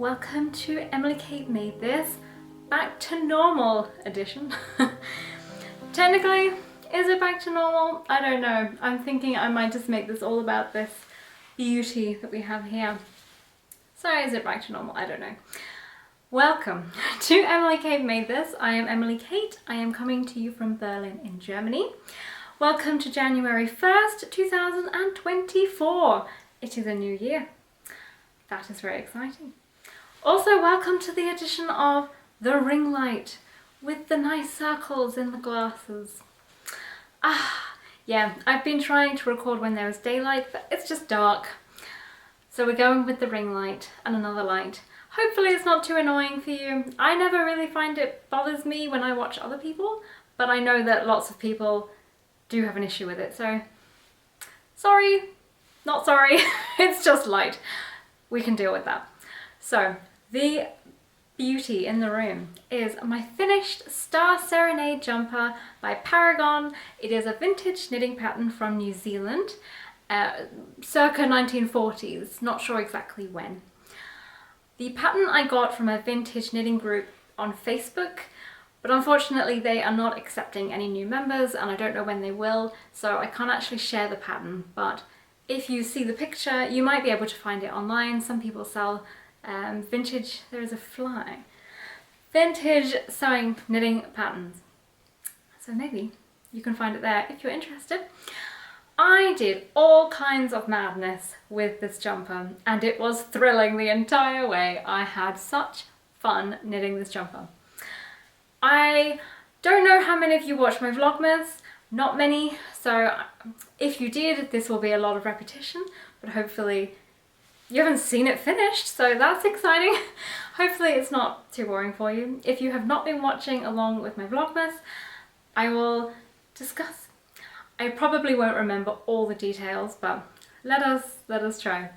welcome to Emily Kate Made This Back to Normal edition. Technically, is it back to normal? I don't know. I'm thinking I might just make this all about this beauty that we have here. So is it back to normal? I don't know. Welcome to Emily Kate Made This. I am Emily Kate. I am coming to you from Berlin in Germany. Welcome to January 1st, 2024. It is a new year. That is very exciting. Also, welcome to the edition of the ring light with the nice circles in the glasses. Yeah, I've been trying to record when there is daylight, but it's just dark. So we're going with the ring light and another light. Hopefully it's not too annoying for you. I never really find it bothers me when I watch other people, but I know that lots of people do have an issue with it, so sorry, not sorry, it's just light. We can deal with that. So, the beauty in the room is my finished Star Serenade Jumper by Paragon. It is a vintage knitting pattern from New Zealand, circa 1940s, not sure exactly when. The pattern I got from a vintage knitting group on Facebook, but unfortunately they are not accepting any new members and I don't know when they will, so I can't actually share the pattern, but if you see the picture you might be able to find it online. Some people sell vintage, there is a fly, vintage sewing knitting patterns, so maybe you can find it there if you're interested. I did all kinds of madness with this jumper and it was thrilling the entire way. I had such fun knitting this jumper. I don't know how many of you watch my Vlogmas, not many, so if you did, this will be a lot of repetition, but hopefully you haven't seen it finished, so that's exciting. Hopefully it's not too boring for you. If you have not been watching along with my Vlogmas, I will discuss. I probably won't remember all the details, but let us try.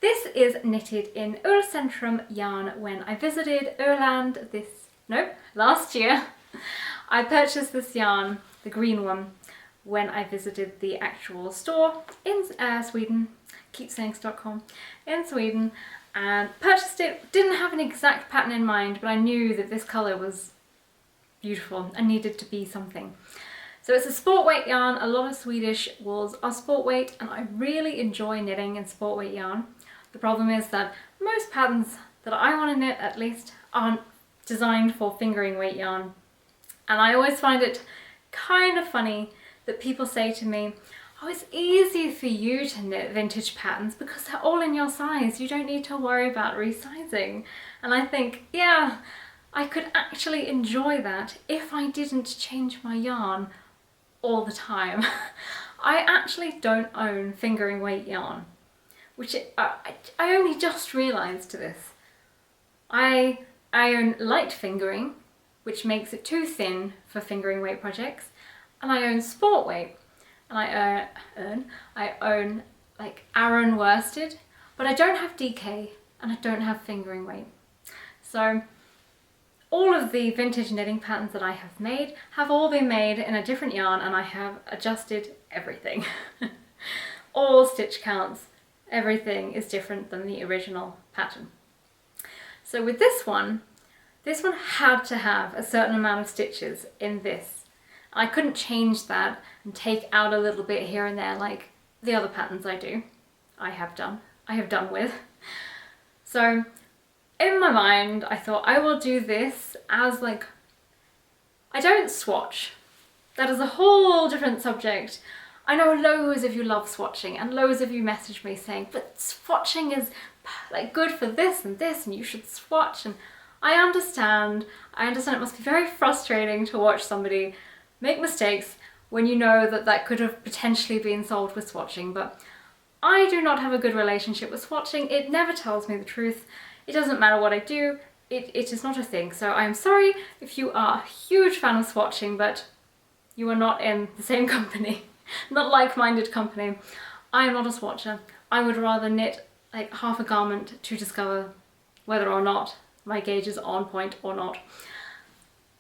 This is knitted in Ullcentrum yarn when I visited Gotland last year. I purchased this yarn, the green one, when I visited the actual store in Sweden, keepsayings.com, in Sweden, and purchased it. Didn't have an exact pattern in mind, but I knew that this colour was beautiful and needed to be something. So it's a sport weight yarn. A lot of Swedish wools are sport weight and I really enjoy knitting in sport weight yarn. The problem is that most patterns that I want to knit, at least, aren't designed for fingering weight yarn. And I always find it kind of funny that people say to me, oh, it's easy for you to knit vintage patterns because they're all in your size. You don't need to worry about resizing. And I think, yeah, I could actually enjoy that if I didn't change my yarn all the time. I actually don't own fingering weight yarn, which I only just realised this. I own light fingering, which makes it too thin for fingering weight projects, and I own sport weight, and I own like Aran worsted, but I don't have DK and I don't have fingering weight. So all of the vintage knitting patterns that I have made have all been made in a different yarn and I have adjusted everything. All stitch counts, everything is different than the original pattern. So with this one had to have a certain amount of stitches in this. I couldn't change that and take out a little bit here and there like the other patterns I have done with. So in my mind, I thought I will do this as like, I don't swatch. That is a whole different subject. I know loads of you love swatching and loads of you message me saying, but swatching is like good for this and you should swatch. And I understand it must be very frustrating to watch somebody make mistakes when you know that that could have potentially been solved with swatching, but I do not have a good relationship with swatching. It never tells me the truth. It doesn't matter what I do, it is not a thing. So I'm sorry if you are a huge fan of swatching, but you are not in the same company, not like-minded company. I am not a swatcher. I would rather knit like half a garment to discover whether or not my gauge is on point or not.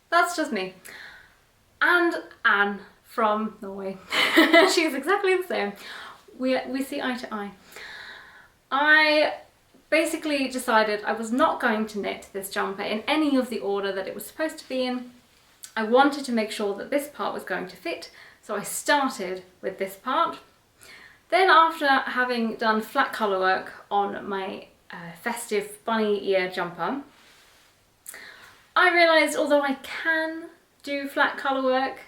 That's just me. And Anne from Norway, she's exactly the same. We see eye to eye. I basically decided I was not going to knit this jumper in any of the order that it was supposed to be in. I wanted to make sure that this part was going to fit, so I started with this part. Then after having done flat colour work on my festive bunny ear jumper, I realised although I can do flat colour work,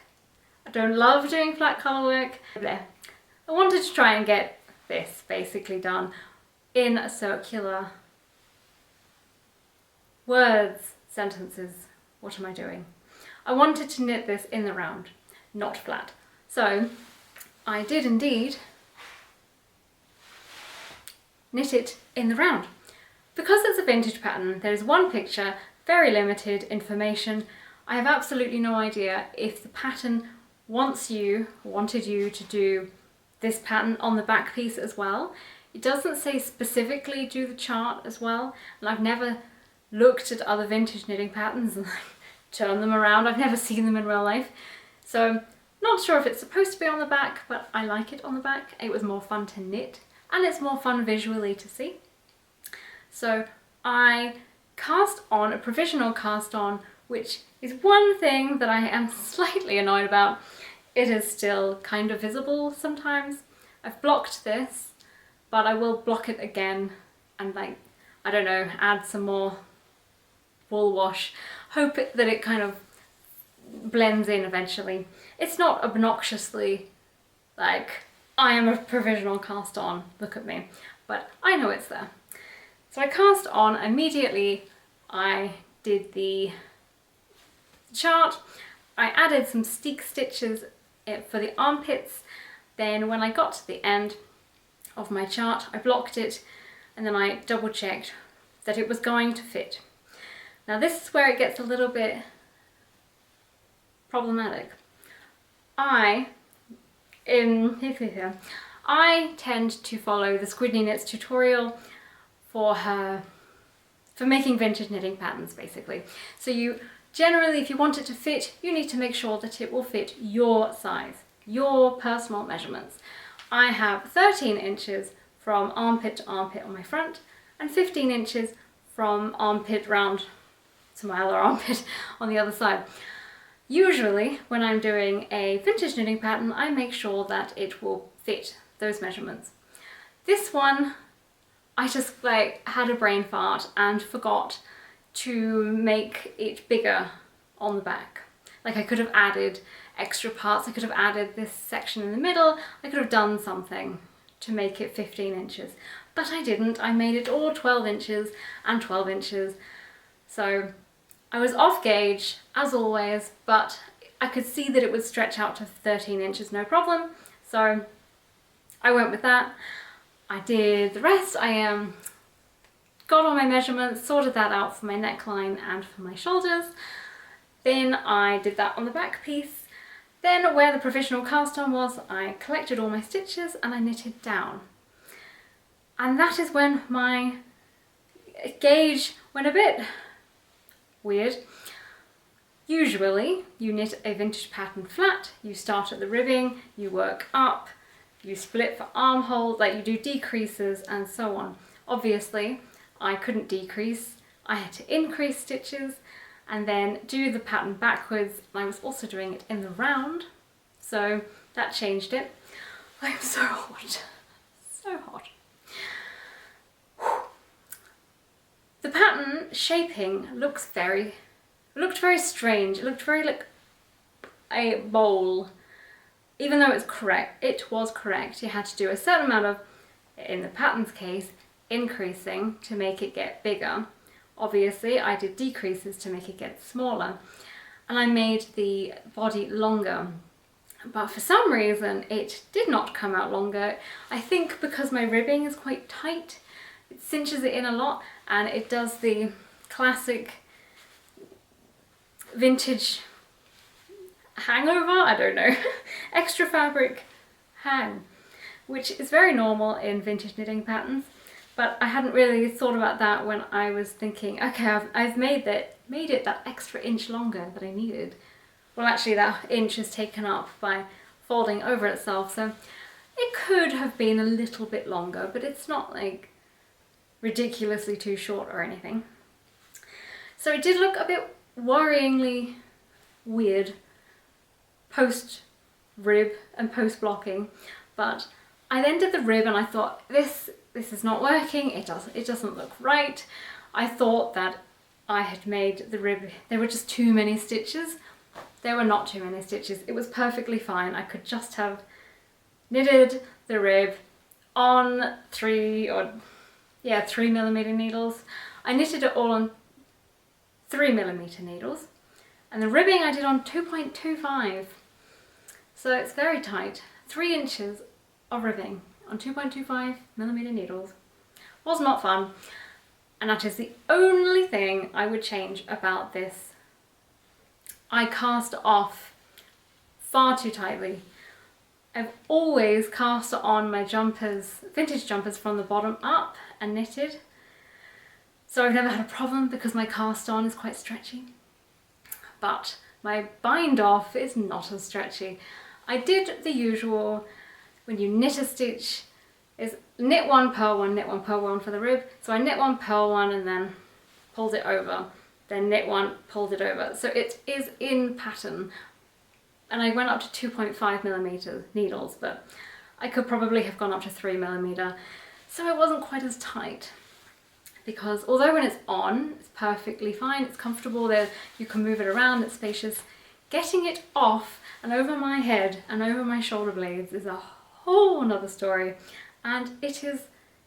I don't love doing flat colour work. I wanted to try and get this basically done in a circular words, sentences. What am I doing? I wanted to knit this in the round, not flat. So I did indeed knit it in the round. Because it's a vintage pattern, there is one picture, very limited information. I have absolutely no idea if the pattern wanted you to do this pattern on the back piece as well. It doesn't say specifically do the chart as well, and I've never looked at other vintage knitting patterns and turn them around. I've never seen them in real life, so not sure if it's supposed to be on the back, but I like it on the back. It was more fun to knit and it's more fun visually to see. So I cast on a provisional cast on, which is one thing that I am slightly annoyed about. It is still kind of visible sometimes. I've blocked this, but I will block it again and, like, I don't know, add some more wool wash. Hope that it kind of blends in eventually. It's not obnoxiously like, I am a provisional cast on, look at me, but I know it's there. So I cast on immediately. I did the chart. I added some steek stitches for the armpits. Then when I got to the end of my chart, I blocked it and then I double checked that it was going to fit. Now this is where it gets a little bit problematic. I tend to follow the Squidney Knits tutorial for making vintage knitting patterns, basically. So you generally, if you want it to fit, you need to make sure that it will fit your size, your personal measurements. I have 13 inches from armpit to armpit on my front and 15 inches from armpit round to my other armpit on the other side. Usually when I'm doing a vintage knitting pattern, I make sure that it will fit those measurements. This one, I just had a brain fart and forgot to make it bigger on the back. Like, I could have added extra parts, I could have added this section in the middle, I could have done something to make it 15 inches, but I didn't. I made it all 12 inches and 12 inches. So I was off gauge as always, but I could see that it would stretch out to 13 inches no problem. So I went with that. I did the rest. I got all my measurements, sorted that out for my neckline and for my shoulders. Then I did that on the back piece. Then where the provisional cast on was, I collected all my stitches and I knitted down. And that is when my gauge went a bit weird. Usually you knit a vintage pattern flat, you start at the ribbing, you work up, you split for armholes, like you do decreases and so on. Obviously I couldn't decrease, I had to increase stitches and then do the pattern backwards. I was also doing it in the round, so that changed it. I'm so hot, so hot. The pattern shaping looked very strange. It looked very like a bowl. Even though it was correct. You had to do a certain amount of, in the pattern's case, increasing to make it get bigger. Obviously, I did decreases to make it get smaller. And I made the body longer. But for some reason, it did not come out longer. I think because my ribbing is quite tight, it cinches it in a lot, and it does the classic vintage hangover, I don't know, extra fabric hang, which is very normal in vintage knitting patterns, but I hadn't really thought about that when I was thinking, okay, I've made it that extra inch longer that I needed. Well, actually that inch is taken up by folding over itself, so it could have been a little bit longer, but it's not like ridiculously too short or anything. So it did look a bit worryingly weird post rib and post blocking, but I then did the rib and I thought this is not working. It doesn't look right. I thought that I had made the rib, there were just too many stitches. There were not too many stitches. It was perfectly fine. I could just have knitted the rib on 3mm needles. I knitted it all on 3mm needles, and the ribbing I did on 2.25. So it's very tight. 3 inches of ribbing on 2.25mm needles was not fun, and that is the only thing I would change about this. I cast off far too tightly. I've always cast on my jumpers, vintage jumpers, from the bottom up and knitted, so I've never had a problem because my cast on is quite stretchy. But my bind off is not as stretchy. I did the usual, when you knit a stitch, is knit one, purl one, knit one, purl one for the rib. So I knit one, purl one, and then pulled it over. Then knit one, pulled it over. So it is in pattern. And I went up to 2.5mm needles, but I could probably have gone up to 3mm. So it wasn't quite as tight. Because although when it's on, it's perfectly fine, it's comfortable, there you can move it around, it's spacious. Getting it off and over my head and over my shoulder blades is a whole nother story. And it is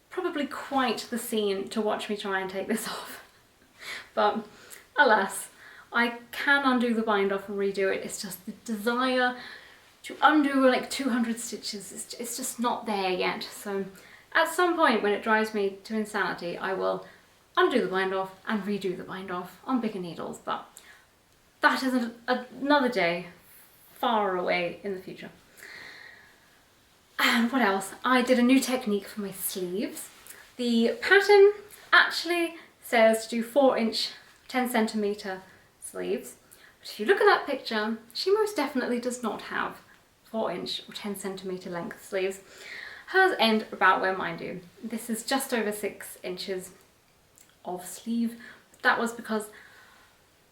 probably quite the scene to watch me try and take this off. But alas, I can undo the bind off and redo it. It's just the desire to undo like 200 stitches, it's just not there yet. So at some point when it drives me to insanity, I will undo the bind off and redo the bind off on bigger needles, but that is another day far away in the future. And what else? I did a new technique for my sleeves. The pattern actually says to do 4-inch, 10cm sleeves, but if you look at that picture, she most definitely does not have 4-inch or 10cm length sleeves. Hers end about where mine do. This is just over 6 inches of sleeve. That was because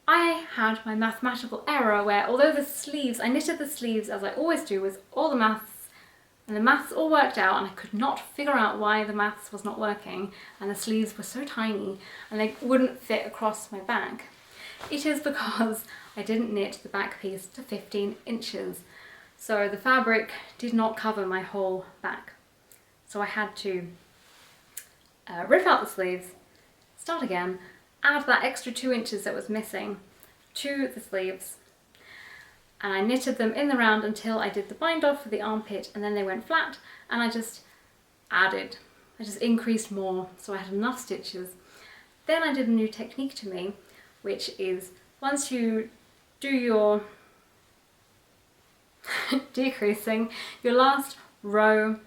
I had my mathematical error where, although the sleeves, I knitted the sleeves as I always do with all the maths, and the maths all worked out, and I could not figure out why the maths was not working, and the sleeves were so tiny and they wouldn't fit across my back. It is because I didn't knit the back piece to 15 inches. So the fabric did not cover my whole back. So I had to rip out the sleeves, start again, add that extra 2 inches that was missing to the sleeves, and I knitted them in the round until I did the bind off for the armpit, and then they went flat, and I just increased more so I had enough stitches. Then I did a new technique to me, which is once you do your decreasing, your last row,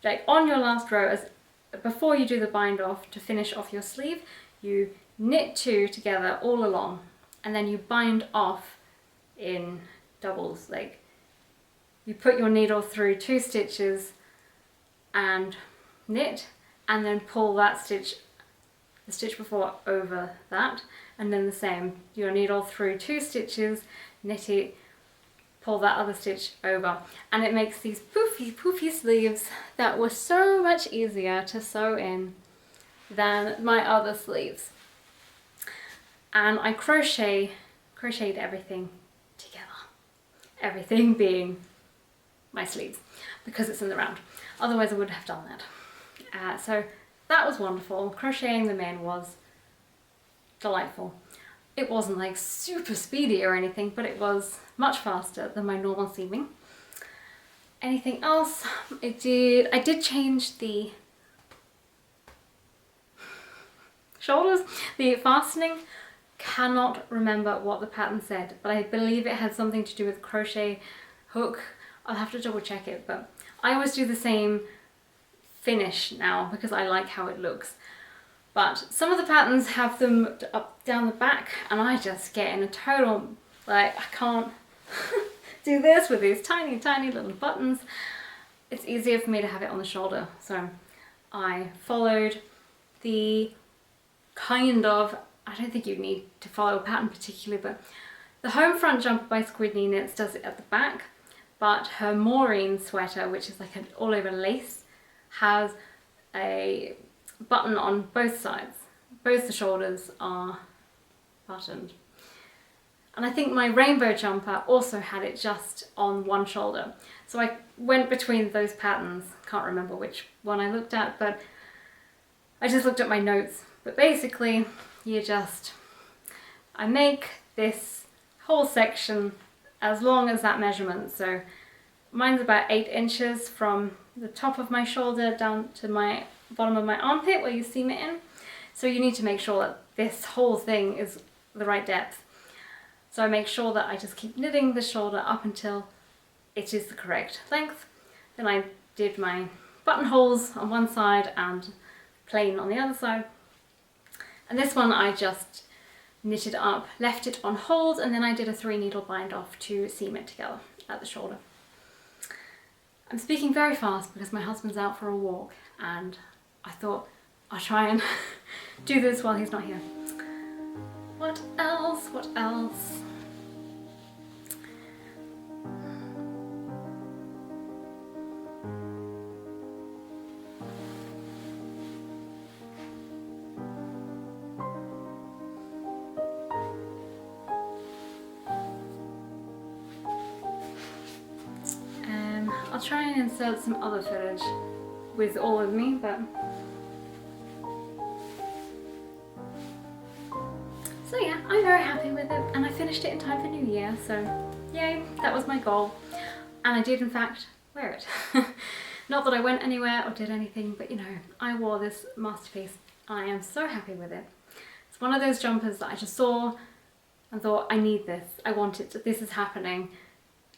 like on your last row, as before you do the bind off to finish off your sleeve, you knit 2 together all along, and then you bind off in doubles. Like you put your needle through 2 stitches and knit, and then pull that stitch, the stitch before, over that, and then the same, your needle through 2 stitches, knit it, pull that other stitch over, and it makes these poofy sleeves that were so much easier to sew in than my other sleeves. And I crocheted everything together, everything being my sleeves, because it's in the round. Otherwise I wouldn't have done that. So that was wonderful. Crocheting them in was delightful. It wasn't like super speedy or anything, but it was much faster than my normal seaming. Anything else? I did change the shoulders, the fastening. Cannot remember what the pattern said, but I believe it had something to do with crochet hook. I'll have to double check it, but I always do the same finish now because I like how it looks. But some of the patterns have them up down the back, and I just get in a total, like, I can't do this with these tiny little buttons. It's easier for me to have it on the shoulder, so I followed the kind of, I don't think you need to follow a pattern particularly, but the home front jumper by Squidney Knits does it at the back, but her Maureen sweater, which is like an all over lace, has a button on both sides. Both the shoulders are buttoned. And I think my rainbow jumper also had it just on one shoulder. So I went between those patterns, can't remember which one I looked at, but I just looked at my notes. But basically, I make this whole section as long as that measurement. So mine's about 8 inches from the top of my shoulder down to my bottom of my armpit where you seam it in. So you need to make sure that this whole thing is the right depth. So I make sure that I just keep knitting the shoulder up until it is the correct length. Then I did my buttonholes on one side and plain on the other side. And this one I just knitted up, left it on hold, and then I did a 3 needle bind off to seam it together at the shoulder. I'm speaking very fast because my husband's out for a walk and I thought I'll try and do this while he's not here. What else? What else? I'll try and insert some other footage with all of me, but so yeah, I'm very happy with it, and I finished it in time for New Year, so yay, that was my goal. And I did in fact wear it. Not that I went anywhere or did anything, but you know, I wore this masterpiece. I am so happy with it. It's one of those jumpers that I just saw and thought, I need this, I want it, this is happening,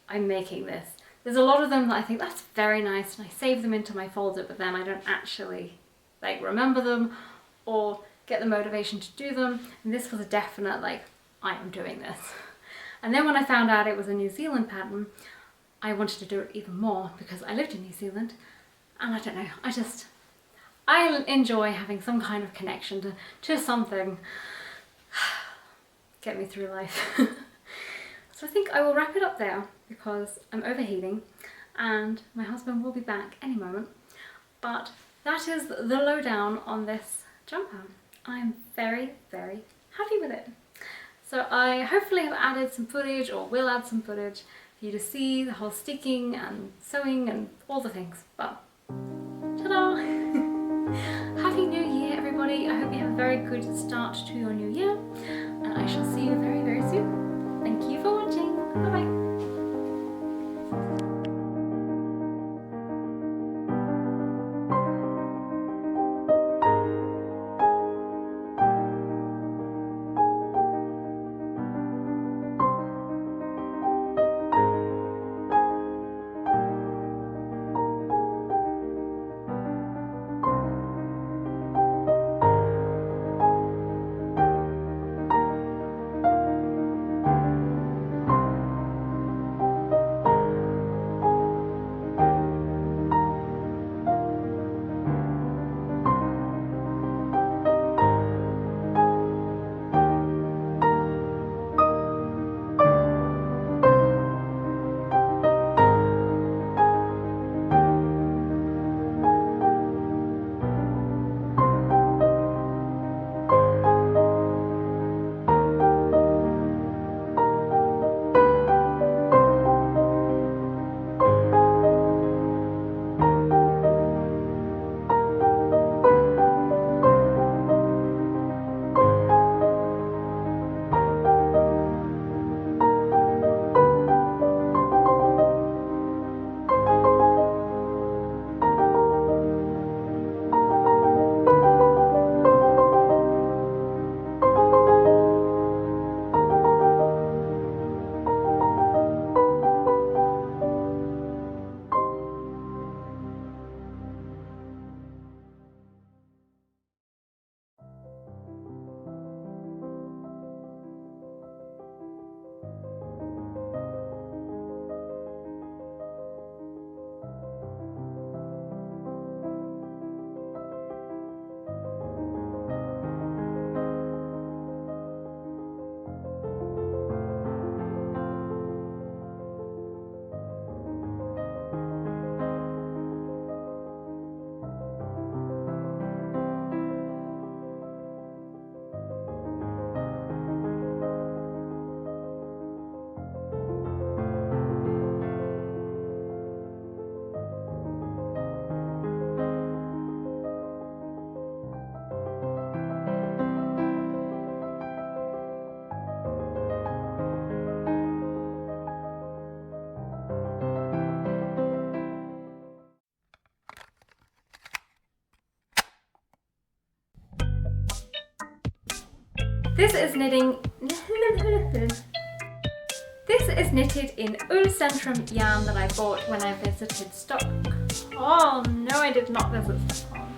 I'm making this. There's a lot of them that I think that's very nice and I save them into my folder, but then I don't actually like remember them or get the motivation to do them. And this was a definite like, I am doing this. And then when I found out it was a New Zealand pattern, I wanted to do it even more because I lived in New Zealand and I don't know, I enjoy having some kind of connection to something. Get me through life. So I think I will wrap it up there because I'm overheating and my husband will be back any moment. But that is the lowdown on this jumper. I'm very, very happy with it. So I hopefully have added some footage, or will add some footage, for you to see the whole sticking and sewing and all the things. But ta-da! Happy New Year everybody. I hope you have a very good start to your new year and I shall see you very, very soon. Thank you for watching. Bye bye. This is knitting. This is knitted in Ullcentrum yarn that I bought when I visited Stockholm. Oh no, I did not visit Stockholm.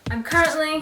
I'm currently